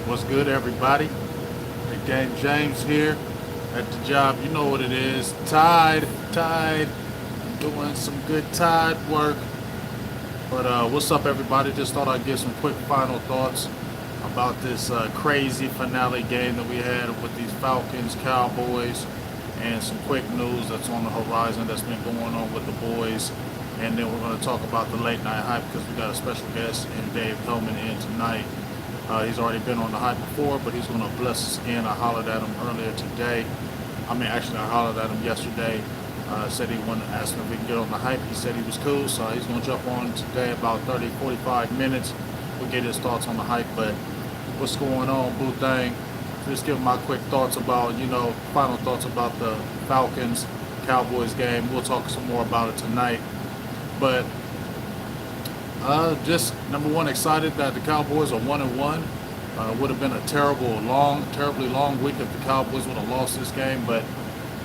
What's good, everybody? Big Game James here at the job. You know what it is. Tide, doing some good tide work. But what's up, everybody? Just thought I'd give some quick final thoughts about this crazy finale game that we had with these Falcons, Cowboys, and some quick news that's on the horizon that's been going on with the boys. And then we're going to talk about the late night hype because we got a special guest in Dave Hellman in tonight. He's already been on the hype before, but he's going to bless us again. I hollered at him earlier today. Actually, I hollered at him yesterday. Said he wanted to ask him if he can get on the hype. He said he was cool, so he's going to jump on today about 30, 45 minutes. We'll get his thoughts on the hype. But what's going on, Boo Thing? Just give my quick thoughts about, final thoughts about the Falcons Cowboys game. We'll talk some more about it tonight. But just number one, excited that the Cowboys are 1-1. Would have been a terribly long week if the Cowboys would have lost this game. But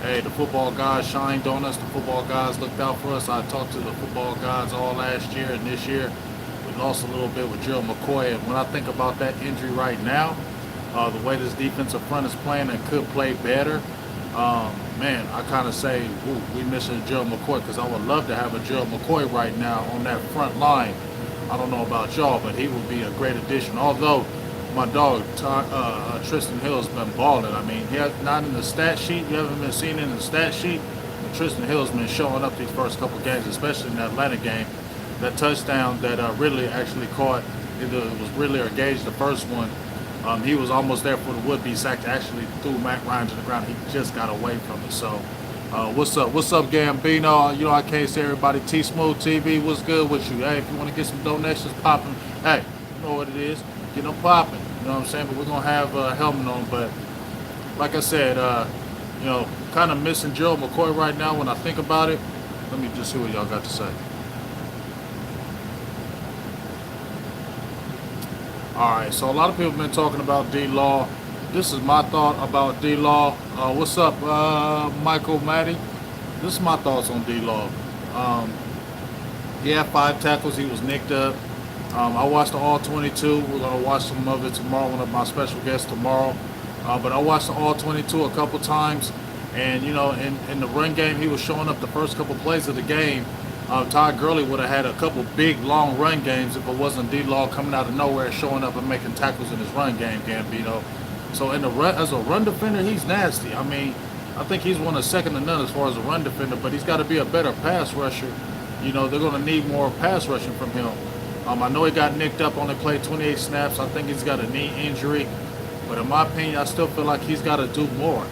hey, the football guys shined on us. The football guys looked out for us. I talked to the football guys all last year, and this year we lost a little bit with Gerald McCoy. And when I think about that injury right now, the way this defensive front is playing and could play better, man, I kind of say, ooh, we missing Gerald McCoy because I would love to have a Gerald McCoy right now on that front line. I don't know about y'all, but he would be a great addition. Although my dog Tristan Hill's been balling. I mean, he has not in the stat sheet. You haven't been seen in the stat sheet. But Tristan Hill's been showing up these first couple games, especially in the Atlanta game. That touchdown that Ridley actually caught, either it was Ridley or Gage, the first one. He was almost there for the would-be sack to actually threw Matt Ryan to the ground. He just got away from it. So, what's up? What's up, Gambino? I can't say everybody. T Smooth TV, what's good with you? Hey, if you want to get some donations popping, hey, you know what it is. Get them popping. You know what I'm saying? But we're going to have Hellman on. But like I said, kind of missing Gerald McCoy right now when I think about it. Let me just see what y'all got to say. All right, so a lot of people have been talking about D-Law. This is my thought about D-Law. What's up, Michael Matty? This is my thoughts on D-Law. He had 5 tackles. He was nicked up. I watched the All-22. We're going to watch some of it tomorrow, one of my special guests tomorrow. But I watched the All-22 a couple times. And, in the run game, he was showing up the first couple plays of the game. Todd Gurley would have had a couple big, long run games if it wasn't D-Law coming out of nowhere, showing up and making tackles in his run game, Gambino. So as a run defender, he's nasty. I mean, I think he's one of second to none as far as a run defender, but he's got to be a better pass rusher. They're going to need more pass rushing from him. I know he got nicked up, only played 28 snaps. I think he's got a knee injury. But in my opinion, I still feel like he's got to do more.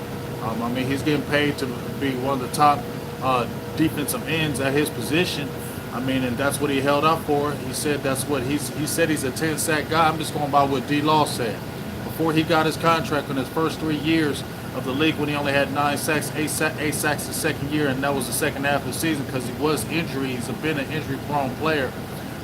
He's getting paid to be one of the top defensive ends at his position. And that's what he held up for. He said that's what he said he's a 10-sack guy. I'm just going by what D-Law said. Before he got his contract in his first 3 years of the league when he only had 9 sacks, 8 sacks the second year, and that was the second half of the season because he was injured. He's been an injury-prone player.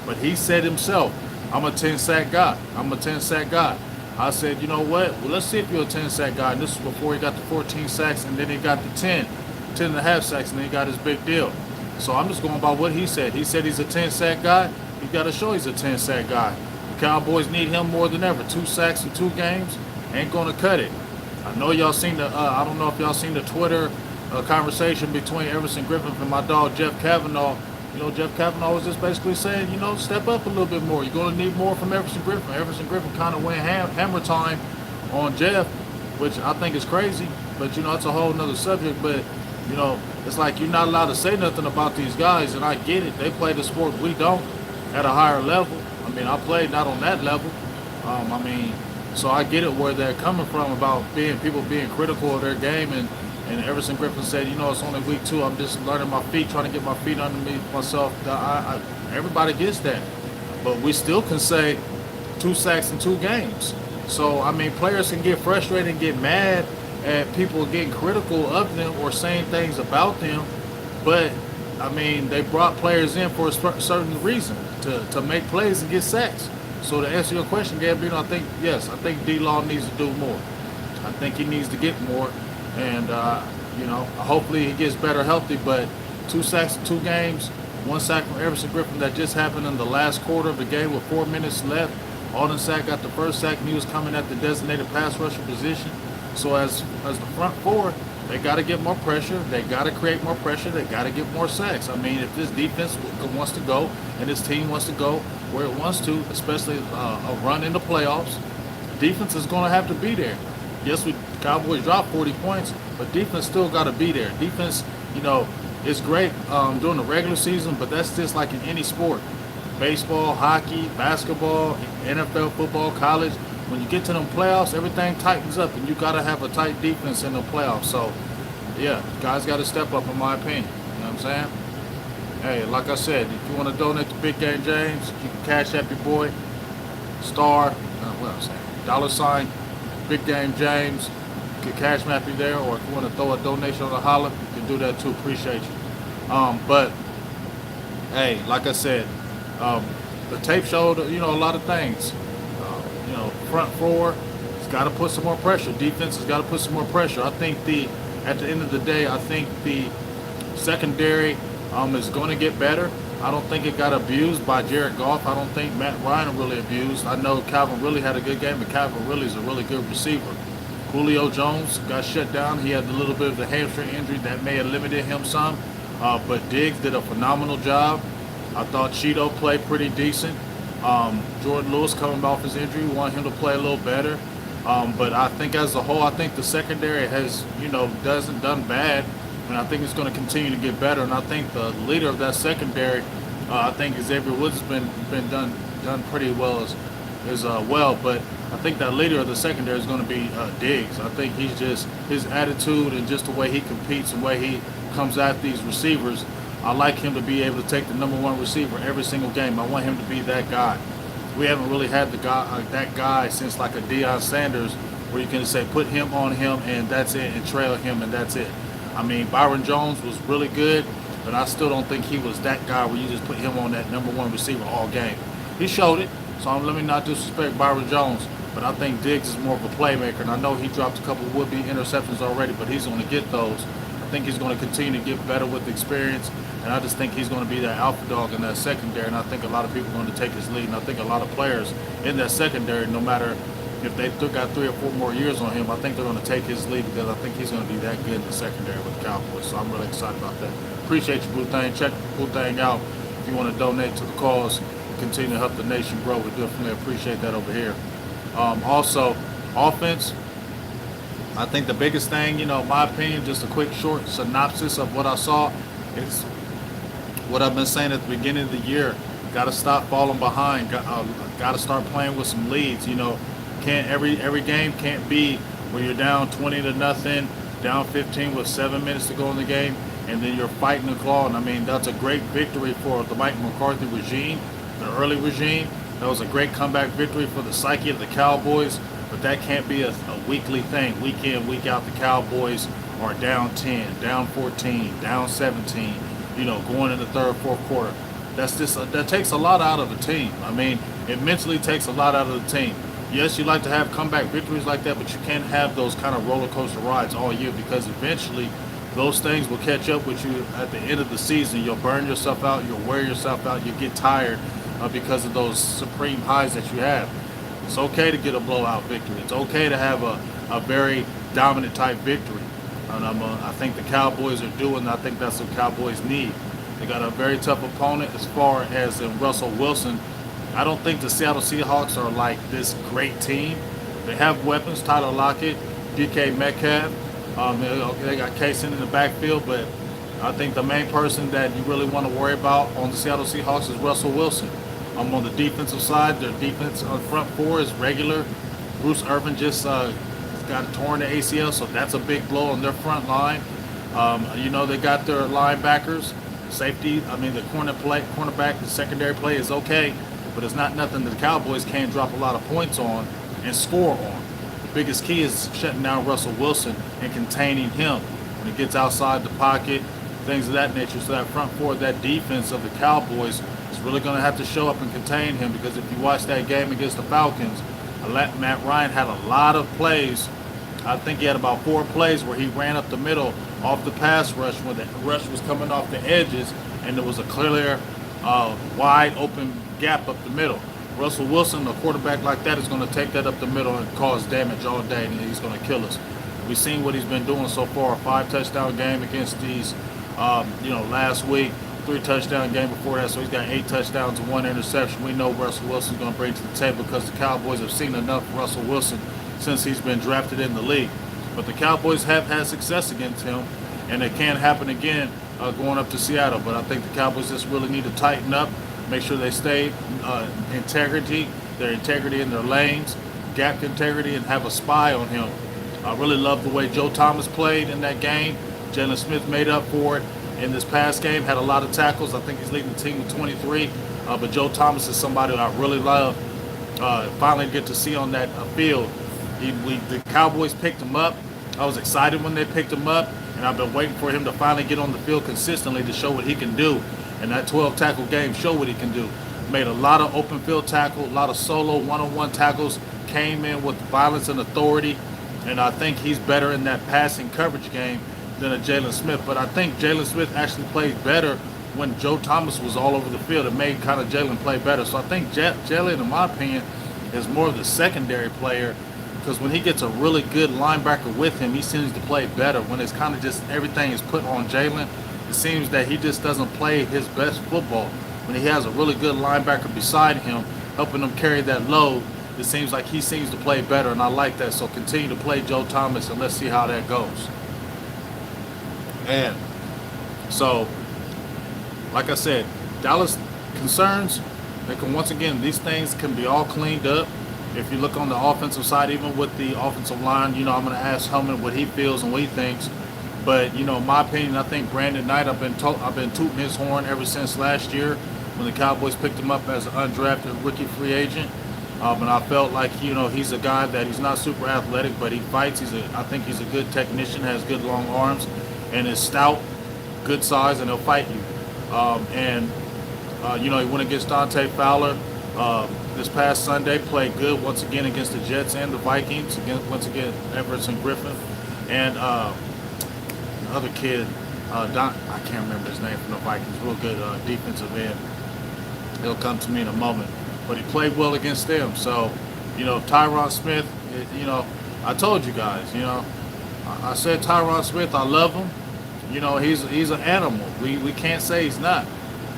But he said himself, I'm a 10-sack guy. I'm a 10-sack guy. I said, you know what? Well, let's see if you're a 10-sack guy. And this was before he got the 14 sacks, and then he got the 10 and a half sacks, and then he got his big deal. So I'm just going by what he said. He said he's a 10-sack guy. He's got to show he's a 10-sack guy. The Cowboys need him more than ever. 2 sacks in 2 games ain't going to cut it. I know y'all seen I don't know if y'all seen the Twitter conversation between Everson Griffin and my dog Jeff Kavanaugh. Jeff Kavanaugh was just basically saying, step up a little bit more. You're going to need more from Everson Griffin. Everson Griffin kind of went hammer time on Jeff, which I think is crazy. But, it's a whole nother subject. But, it's like you're not allowed to say nothing about these guys, and I get it. They play the sport we don't at a higher level. I played not on that level. So I get it where they're coming from about people being critical of their game. And Everson Griffin said, it's only week 2. I'm just learning my feet, trying to get my feet underneath myself. Everybody gets that. But we still can say 2 sacks in 2 games. So, players can get frustrated and get mad at people getting critical of them or saying things about them. But, they brought players in for a certain reason, to make plays and get sacks. So to answer your question, Gambino, I think D-Law needs to do more. I think he needs to get more. And, hopefully he gets better healthy. But 2 sacks in 2 games, 1 sack from Everson Griffin that just happened in the last quarter of the game with 4 minutes left Alden Sack got the first sack, and he was coming at the designated pass rusher position. So as the front four, they got to get more pressure. They got to create more pressure. They got to get more sacks. I mean, if this defense wants to go and this team wants to go where it wants to, especially a run in the playoffs, defense is going to have to be there. Yes, Cowboys dropped 40 points, but defense still got to be there. Defense, is great during the regular season, but that's just like in any sport. Baseball, hockey, basketball, NFL, football, college. When you get to them playoffs, everything tightens up, and you got to have a tight defense in the playoffs. So, yeah, guys got to step up, in my opinion. You know what I'm saying? Hey, like I said, if you want to donate to Big Game James, you can cash app your boy, $, Big Game James. You can cash map you there, or if you want to throw a donation on the holler, you can do that too. Appreciate you. But, hey, like I said, the tape showed, a lot of things. Front four has got to put some more pressure. Defense has got to put some more pressure. I think at the end of the day, I think the secondary is going to get better. I don't think it got abused by Jared Goff. I don't think Matt Ryan really abused. I know Calvin really had a good game, but Calvin really is a really good receiver. Julio Jones got shut down. He had a little bit of the hamstring injury that may have limited him some, but Diggs did a phenomenal job. I thought Cheeto played pretty decent. Jordan Lewis coming off his injury, want him to play a little better. But I think as a whole, I think the secondary has, done bad, and I think it's going to continue to get better. And I think the leader of that secondary, I think Xavier Woods has been done pretty well as well. But I think that leader of the secondary is going to be Diggs. I think he's just his attitude and just the way he competes and the way he comes at these receivers. I like him to be able to take the number one receiver every single game. I want him to be that guy. We haven't really had that guy since like a Deion Sanders, where you can say put him on him and that's it, and trail him and that's it. I mean, Byron Jones was really good, but I still don't think he was that guy where you just put him on that number one receiver all game. He showed it, so let me not disrespect Byron Jones, but I think Diggs is more of a playmaker, and I know he dropped a couple would-be interceptions already, but he's going to get those. I think he's going to continue to get better with experience, and I just think he's going to be that alpha dog in that secondary, and I think a lot of people are going to take his lead, and I think a lot of players in that secondary, no matter if they got 3 or 4 more years on him, I think they're going to take his lead because I think he's going to be that good in the secondary with the Cowboys, so I'm really excited about that. Appreciate you, Blue Thing. Check Blue Thing out if you want to donate to the cause, continue to help the nation grow. We definitely appreciate that over here. Also, offense, I think the biggest thing, in my opinion, just a quick short synopsis of what I saw is what I've been saying at the beginning of the year. Got to stop falling behind. Got to start playing with some leads. Can't every game can't be where you're down 20-0, down 15 with 7 minutes to go in the game, and then you're fighting and clawing. I mean, that's a great victory for the Mike McCarthy regime, the early regime. That was a great comeback victory for the psyche of the Cowboys. But that can't be a weekly thing. Week in, week out, the Cowboys are down 10, down 14, down 17, going in the third, fourth quarter. That takes a lot out of a team. I mean, it mentally takes a lot out of the team. Yes, you like to have comeback victories like that, but you can't have those kind of roller coaster rides all year, because eventually those things will catch up with you at the end of the season. You'll burn yourself out. You'll wear yourself out. You'll get tired because of those supreme highs that you have. It's okay to get a blowout victory. It's okay to have a very dominant type victory. And I think the Cowboys are doing. I think that's what Cowboys need. They got a very tough opponent as far as in Russell Wilson. I don't think the Seattle Seahawks are like this great team. They have weapons, Tyler Lockett, DK Metcalf. They got Kaysen in the backfield, but I think the main person that you really want to worry about on the Seattle Seahawks is Russell Wilson. On the defensive side, their defense on front four is regular. Bruce Irvin just got torn the ACL, so that's a big blow on their front line. They got their linebackers, safety. I mean, the cornerback, the secondary play is okay, but it's not nothing that the Cowboys can't drop a lot of points on and score on. The biggest key is shutting down Russell Wilson and containing him when he gets outside the pocket, things of that nature. So that front four, that defense of the Cowboys is really going to have to show up and contain him, because if you watch that game against the Falcons, Matt Ryan had a lot of plays. I think he had about 4 plays where he ran up the middle off the pass rush when the rush was coming off the edges, and there was a clear, wide open gap up the middle. Russell Wilson, a quarterback like that, is going to take that up the middle and cause damage all day, and he's going to kill us. We've seen what he's been doing so far. A 5-touchdown game against these, last week, 3-touchdown game before that. So he's got 8 touchdowns and 1 interception. We know Russell Wilson's going to bring to the table because the Cowboys have seen enough of Russell Wilson since he's been drafted in the league. But the Cowboys have had success against him, and it can happen again going up to Seattle. But I think the Cowboys just really need to tighten up, make sure they stay their integrity in their lanes, gap integrity, and have a spy on him. I really love the way Joe Thomas played in that game. Jalen Smith made up for it in this past game, had a lot of tackles. I think he's leading the team with 23. But Joe Thomas is somebody I really love. Finally get to see on that field. The Cowboys picked him up. I was excited when they picked him up, and I've been waiting for him to finally get on the field consistently to show what he can do. And that 12-tackle game showed what he can do. Made a lot of open field tackle, a lot of solo one-on-one tackles, came in with violence and authority, and I think he's better in that passing coverage game than a Jalen Smith. But I think Jalen Smith actually played better when Joe Thomas was all over the field. It made kind of Jalen play better. So I think Jalen, in my opinion, is more of the secondary player, because when he gets a really good linebacker with him, he seems to play better. When it's kind of just everything is put on Jalen, it seems that he just doesn't play his best football. When he has a really good linebacker beside him, helping him carry that load, it seems like he seems to play better, and I like that. So continue to play Joe Thomas, and let's see how that goes. And so, like I said, Dallas concerns, they can, once again, these things can be all cleaned up. If you look on the offensive side, even with the offensive line, I'm going to ask Hellman what he feels and what he thinks. But, in my opinion, I think Brandon Knight, I've been tooting his horn ever since last year when the Cowboys picked him up as an undrafted rookie free agent. And I felt like, he's a guy that he's not super athletic, but he fights. I think he's a good technician, has good long arms, and is stout, good size, and he'll fight you. He went against Dante Fowler this past Sunday, played good once again against the Jets and the Vikings, once again Everson Griffin, and other kid, I can't remember his name from the Vikings, real good defensive end. He'll come to me in a moment. But he played well against them. So, Tyron Smith, I told you guys, I said Tyron Smith, I love him. He's an animal. We can't say he's not.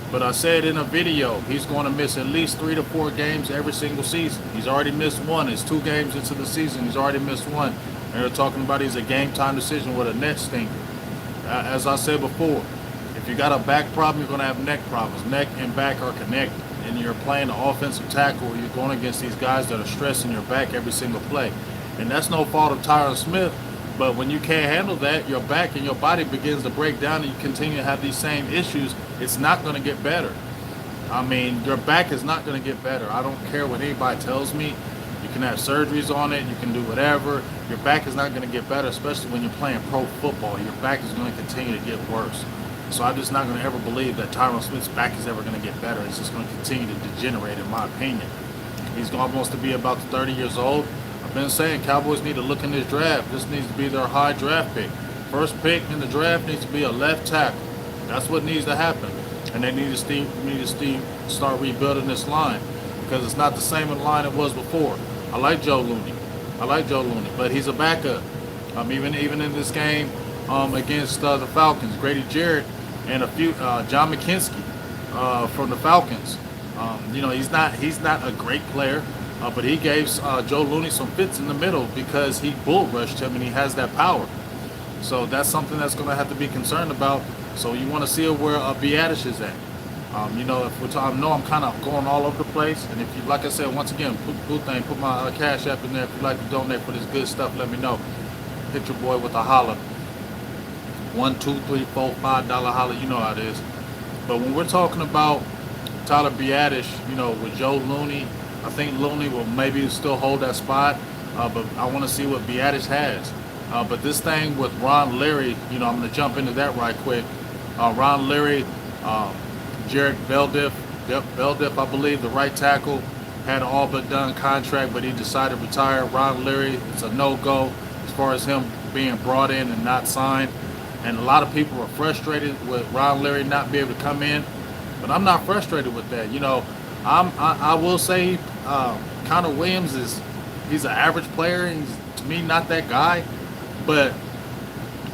But I said in a video, he's going to miss at least 3 to 4 games every single season. He's already missed one. It's 2 games into the season. He's already missed one. And they're talking about he's a game-time decision with a neck stinker. As I said before, if you got a back problem, you're going to have neck problems. Neck and back are connected. And you're playing an offensive tackle, you're going against these guys that are stressing your back every single play. And that's no fault of Tyron Smith, but when you can't handle that, your back and your body begins to break down and you continue to have these same issues, it's not going to get better. Your back is not going to get better. I don't care what anybody tells me. You can have surgeries on it, you can do whatever. Your back is not going to get better, especially when you're playing pro football. Your back is going to continue to get worse. So I'm just not going to ever believe that Tyron Smith's back is ever going to get better. It's just going to continue to degenerate, in my opinion. He's almost to be about 30 years old. I've been saying Cowboys need to look in this draft. This needs to be their high draft pick. First pick in the draft needs to be a left tackle. That's what needs to happen. And they need to start rebuilding this line, because it's not the same line it was before. I like Joe Looney, but he's a backup. Even in this game against the Falcons, Grady Jarrett and John McKinstry from the Falcons. He's not a great player, but he gave Joe Looney some fits in the middle because he bull rushed him and he has that power. So that's something that's going to have to be concerned about. So you want to see where Biadasz is at. I know I'm kind of going all over the place, and if you, like I said, once again, put my Cash App in there. If you'd like to donate for this good stuff, let me know. Hit your boy with a holler. $1, $2, $3, $4, $5 holler, you know how it is. But when we're talking about Tyler Biadasz, with Joe Looney, I think Looney will maybe still hold that spot, but I want to see what Biadasz has. But this thing with Ron Leary, I'm going to jump into that right quick. Ron Leary, Jared Beldiff, I believe, the right tackle, had an all but done contract, but he decided to retire. Ron Leary, it's a no-go as far as him being brought in and not signed. And a lot of people are frustrated with Ron Leary not being able to come in, but I'm not frustrated with that. I will say, Connor Williams he's an average player. He's to me not that guy, but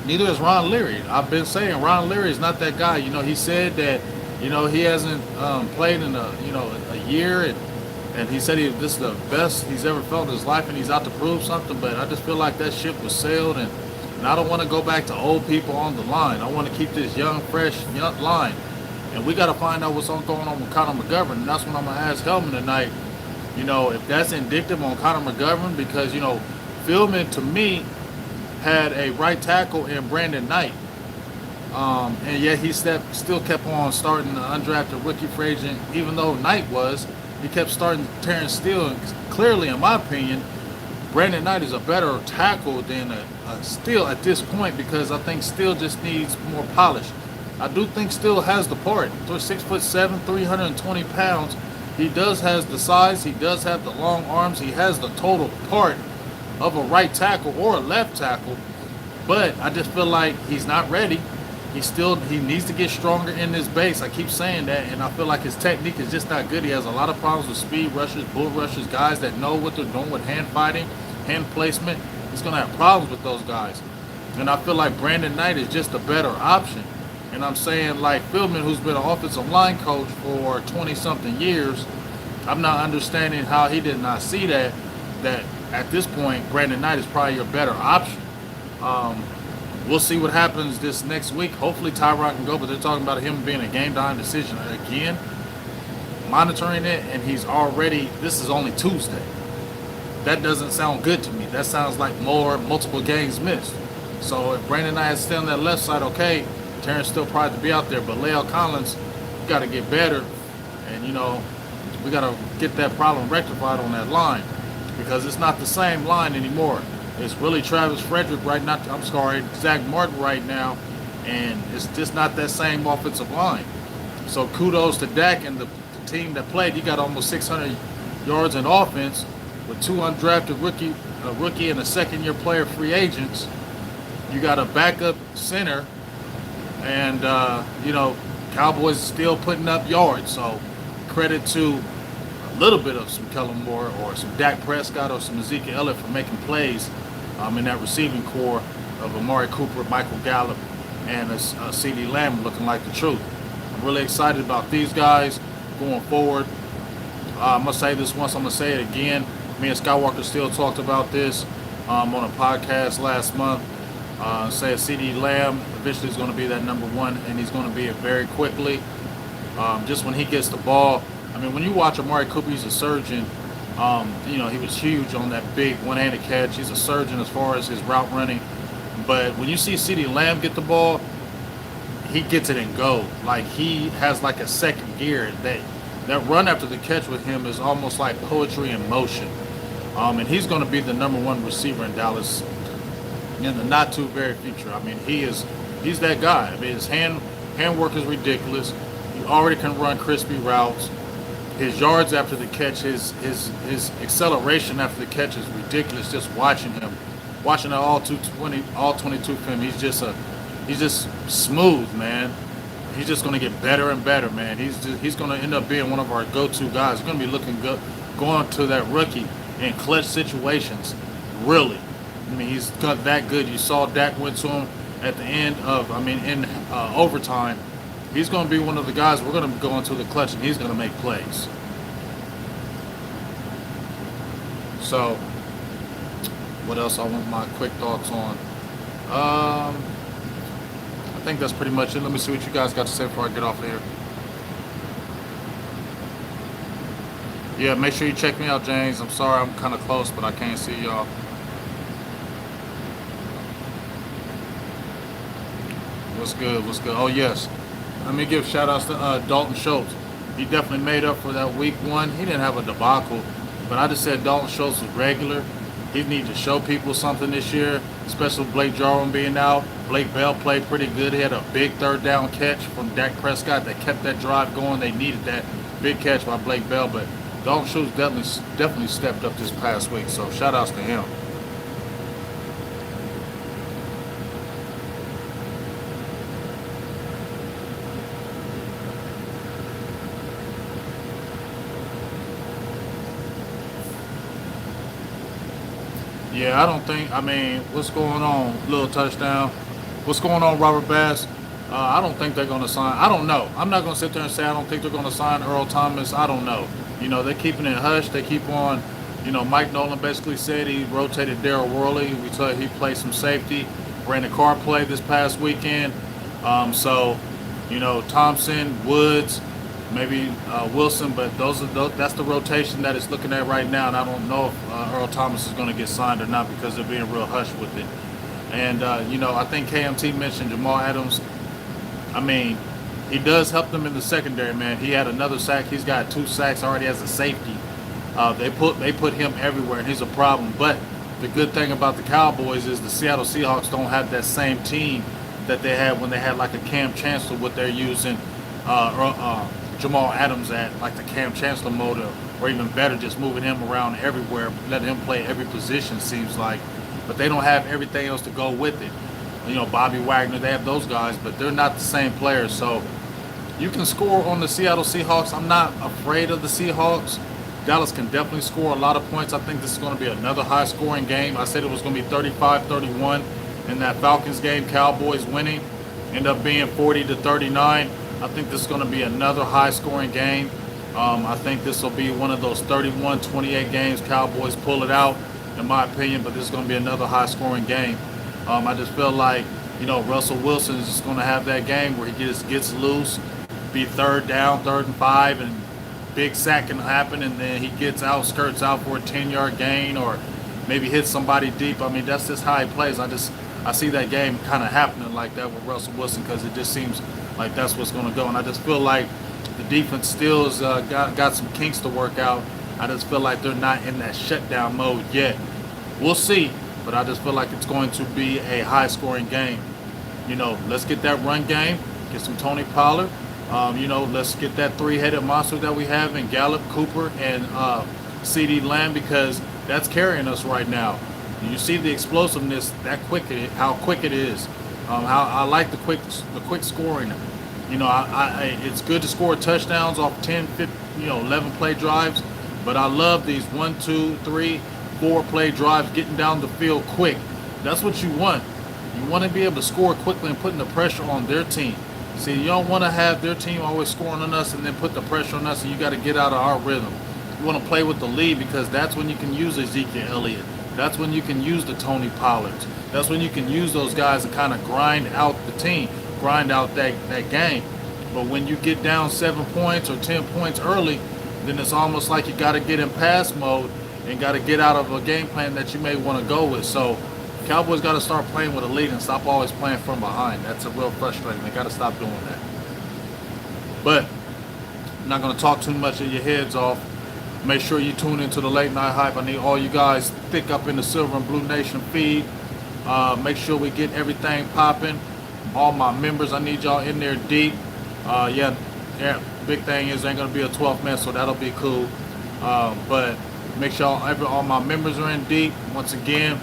neither is Ron Leary. I've been saying Ron Leary is not that guy. He said that he hasn't played in a year, and he said this is the best he's ever felt in his life, and he's out to prove something. But I just feel like that ship was sailed, and I don't want to go back to old people on the line. I want to keep this young, fresh, young line. And we got to find out what's going on with Connor McGovern. And that's what I'm going to ask Hellman tonight. If that's indicative on Connor McGovern, because, Philman, to me, had a right tackle in Brandon Knight. And yet he still kept on starting the undrafted rookie free agent, even though Knight he kept starting Terrence Steele. And clearly, in my opinion, Brandon Knight is a better tackle than a Steele at this point, because I think Steele just needs more polish. I do think Steele has the part. 6'7", 320 pounds. He does has the size. He does have the long arms. He has the total part of a right tackle or a left tackle. But I just feel like he's not ready. He needs to get stronger in this base. I keep saying that, and I feel like his technique is just not good. He has a lot of problems with speed rushers, bull rushers, guys that know what they're doing with hand fighting, hand placement. He's going to have problems with those guys. And I feel like Brandon Knight is just a better option. And I'm saying, like Philman, who's been an offensive line coach for 20-something years, I'm not understanding how he did not see that at this point, Brandon Knight is probably your better option. We'll see what happens this next week. Hopefully Tyrod can go, but they're talking about him being a game-time decision again. Monitoring it, and this is only Tuesday. That doesn't sound good to me. That sounds like multiple games missed. So if Brandon Knight is still on that left side, okay, Terrence still probably to be out there, but La'el Collins got to get better, and we got to get that problem rectified on that line, because it's not the same line anymore. It's really Travis Frederick Zach Martin right now, and it's just not that same offensive line. So kudos to Dak and the team that played. You got almost 600 yards in offense with two undrafted rookie and a second-year player free agents. You got a backup center. And, Cowboys still putting up yards. So credit to a little bit of some Kellen Moore or some Dak Prescott or some Ezekiel Elliott for making plays in that receiving core of Amari Cooper, Michael Gallup, and a CeeDee Lamb looking like the truth. I'm really excited about these guys going forward. I'm going to say this once, I'm going to say it again. Me and Skywalker still talked about this on a podcast last month. Say CeeDee Lamb eventually is going to be that number one, and he's going to be it very quickly. Just when he gets the ball, I mean, when you watch Amari Cooper, he's a surgeon. He was huge on that big one-handed catch. He's a surgeon as far as his route running. But when you see CeeDee Lamb get the ball, he gets it and go. Like, he has like a second gear. That run after the catch with him is almost like poetry in motion. And he's going to be the number one receiver in Dallas in the not too very future. I mean, he's that guy. I mean, his hand work is ridiculous. He already can run crispy routes. His yards after the catch, his acceleration after the catch is ridiculous. Just watching that all 22 film, he's just smooth, man. He's just going to get better and better, man. He's going to end up being one of our go-to guys. He's going to be looking good, going to that rookie in clutch situations, really. I mean, he's got that good. You saw Dak went to him at the end of, in overtime. He's going to be one of the guys we're going to go into the clutch, and he's going to make plays. So, what else I want my quick thoughts on? I think that's pretty much it. Let me see what you guys got to say before I get off of here. Yeah, make sure you check me out, James. I'm sorry I'm kind of close, but I can't see y'all. What's good? What's good? Oh, yes. Let me give shout-outs to Dalton Schultz. He definitely made up for that week one. He didn't have a debacle, but I just said Dalton Schultz was regular. He needs to show people something this year, especially with Blake Jarwin being out. Blake Bell played pretty good. He had a big third down catch from Dak Prescott that kept that drive going. They needed that big catch by Blake Bell, but Dalton Schultz definitely stepped up this past week, so shout-outs to him. Yeah, I don't think. I mean, what's going on? Little touchdown. What's going on, Robert Bass? I don't think they're going to sign. I don't know. I'm not going to sit there and say I don't think they're going to sign Earl Thomas. I don't know. They're keeping it hush. They keep on. Mike Nolan basically said he rotated Darryl Worley. We saw he played some safety. Brandon Carr played this past weekend. So, Thompson, Woods, maybe Wilson, but that's the rotation that it's looking at right now. And I don't know if Earl Thomas is going to get signed or not because they're being real hush with it. And I think KMT mentioned Jamal Adams. I mean, he does help them in the secondary, man. He had another sack. He's got 2 sacks already as a safety. They put him everywhere, and he's a problem. But the good thing about the Cowboys is the Seattle Seahawks don't have that same team that they had when they had like a Cam Chancellor, what they're using Jamal Adams at, like the Cam Chancellor mode, or even better, just moving him around everywhere, letting him play every position, seems like. But they don't have everything else to go with it. Bobby Wagner, they have those guys, but they're not the same players. So you can score on the Seattle Seahawks. I'm not afraid of the Seahawks. Dallas can definitely score a lot of points. I think this is going to be another high-scoring game. I said it was going to be 35-31 in that Falcons game. Cowboys winning, end up being 40-39. I think this is going to be another high-scoring game. I think this will be one of those 31-28 games. Cowboys pull it out, in my opinion, but this is going to be another high-scoring game. I just feel like, Russell Wilson is just going to have that game where he just gets loose, be third down, 3rd and 5, and big sack can happen, and then he gets out, skirts out for a 10-yard gain, or maybe hits somebody deep. I mean, that's just how he plays. I see that game kind of happening like that with Russell Wilson because it just seems like that's what's going to go. And I just feel like the defense still has got some kinks to work out. I just feel like they're not in that shutdown mode yet. We'll see, but I just feel like it's going to be a high-scoring game. Let's get that run game, get some Tony Pollard. Let's get that 3-headed monster that we have in Gallup, Cooper, and CeeDee Lamb, because that's carrying us right now. You see the explosiveness, how quick it is. How I like the quick scoring. It's good to score touchdowns off 10, 15, 11 play drives, but I love these 1, 2, 3, 4 play drives, getting down the field quick. That's what you want. You want to be able to score quickly and putting the pressure on their team. See, you don't want to have their team always scoring on us and then put the pressure on us, and you got to get out of our rhythm. You want to play with the lead because that's when you can use Ezekiel Elliott. That's when you can use the Tony Pollards. That's when you can use those guys to kind of grind out the team, grind out that game. But when you get down 7 points or 10 points early, then it's almost like you got to get in pass mode and got to get out of a game plan that you may want to go with. So Cowboys got to start playing with a lead and stop always playing from behind. That's a real frustrating. They got to stop doing that. But I'm not going to talk too much of your heads off. Make sure you tune into the Late Night Hype. I need all you guys thick up in the Silver and Blue Nation feed. Make sure we get everything popping. All my members, I need y'all in there deep. Yeah. Big thing is ain't going to be a 12th man, so that'll be cool. But make sure all my members are in deep. Once again,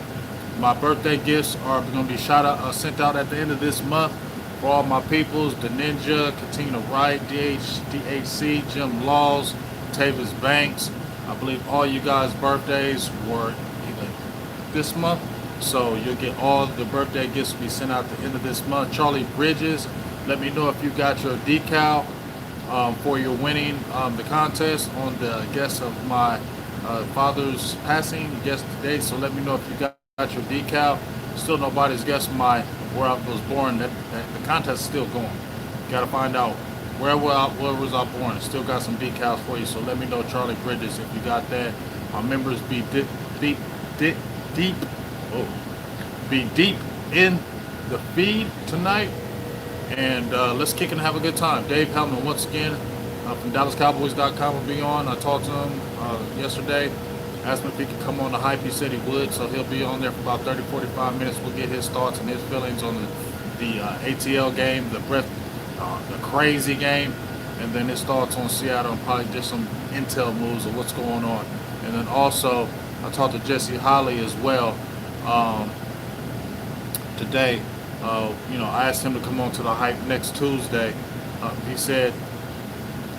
my birthday gifts are going to be sent out at the end of this month for all my peoples. The Ninja, Katina Wright, DHC, Jim Laws, Tavis Banks. I believe all you guys' birthdays were either this month, so you'll get all the birthday gifts to be sent out at the end of this month. Charlie Bridges, let me know if you got your decal for your winning the contest on the guest of my father's passing guest today. So let me know if you got your decal. Still nobody's guessed where I was born. That the contest is still going. Got to find out where was I born. Still got some decals for you. So let me know, Charlie Bridges, if you got that. My members be deep in the feed tonight, and let's kick and have a good time. Dave Hellman once again from DallasCowboys.com will be on. I talked to him yesterday. Asked him if he could come on the hype. He said he would, so he'll be on there for about 30-45 minutes. We'll get his thoughts and his feelings on the ATL game, the crazy game, and then his thoughts on Seattle and probably just some intel moves of what's going on. And then also, I talked to Jesse Holley as well today. I asked him to come on to the hype next Tuesday. He said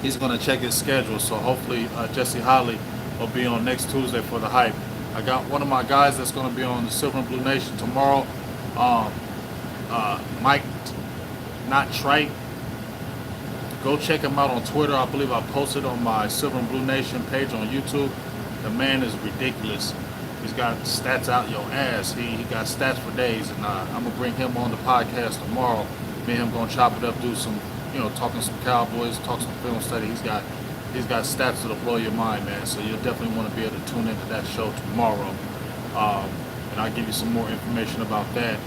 he's going to check his schedule, so hopefully Jesse Holley will be on next Tuesday for the hype. I got one of my guys that's going to be on the Silver and Blue Nation tomorrow. Mike, not Trite. Go check him out on Twitter. I believe I posted on my Silver and Blue Nation page on YouTube. The man is ridiculous. He's got stats out your ass. He got stats for days, and I'm gonna bring him on the podcast tomorrow. Me and him gonna chop it up, do some, talking some Cowboys, talk some film study. He's got stats that'll blow your mind, man. So you'll definitely want to be able to tune into that show tomorrow, and I'll give you some more information about that.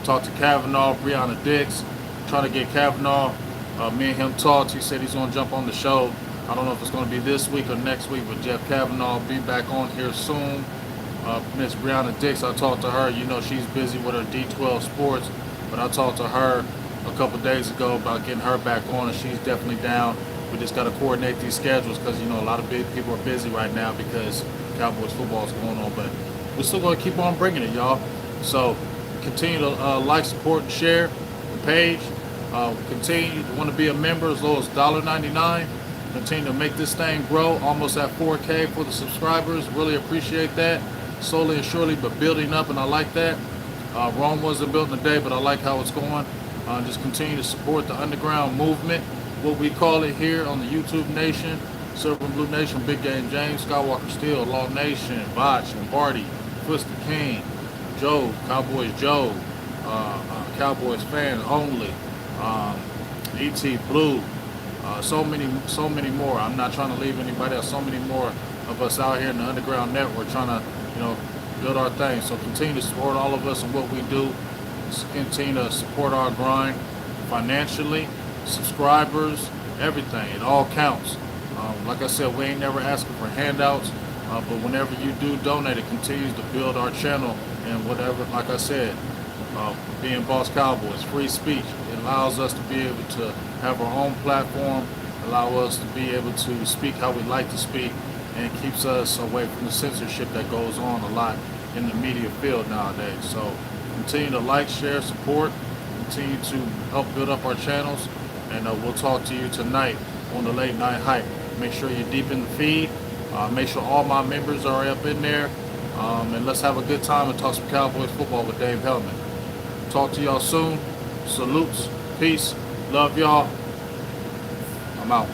Talk to Kavanaugh, Breonna Dix, trying to get Kavanaugh. Me and him talked. He said he's going to jump on the show. I don't know if it's going to be this week or next week, but Jeff Kavanaugh will be back on here soon. Miss Breonna Dix, I talked to her. She's busy with her D12 sports, but I talked to her a couple days ago about getting her back on, and she's definitely down. We just got to coordinate these schedules because, a lot of big people are busy right now because Cowboys football is going on, but we're still going to keep on bringing it, y'all. So continue to like, support, and share the page. Continue to want to be a member as low as $1.99. Continue to make this thing grow, almost at 4K for the subscribers. Really appreciate that. Slowly and surely, but building up, and I like that. Rome wasn't built in a day, but I like how it's going. Just continue to support the underground movement, what we call it here on the YouTube Nation, Silver and Blue Nation, Big Game James, Skywalker Steel, Law Nation, Botch, Lombardi, Twisted King, Joe, Cowboys Joe, Cowboys fan only, ET Blue, so many more. I'm not trying to leave anybody else. So many more of us out here in the underground network trying to, build our thing. So continue to support all of us and what we do. Continue to support our grind financially, subscribers, everything. It all counts. Like I said, we ain't never asking for handouts, but whenever you do donate, it continues to build our channel and whatever. Like I said, being Boss Cowboys, free speech. It allows us to be able to have our own platform, allow us to be able to speak how we like to speak, and keeps us away from the censorship that goes on a lot in the media field nowadays. So continue to like, share, support, continue to help build up our channels, and we'll talk to you tonight on the Late Night Hype. Make sure you're deep in the feed. Make sure all my members are up in there, and let's have a good time and talk some Cowboys football with Dave Hellman. Talk to y'all soon. Salutes. Peace. Love y'all. I'm out.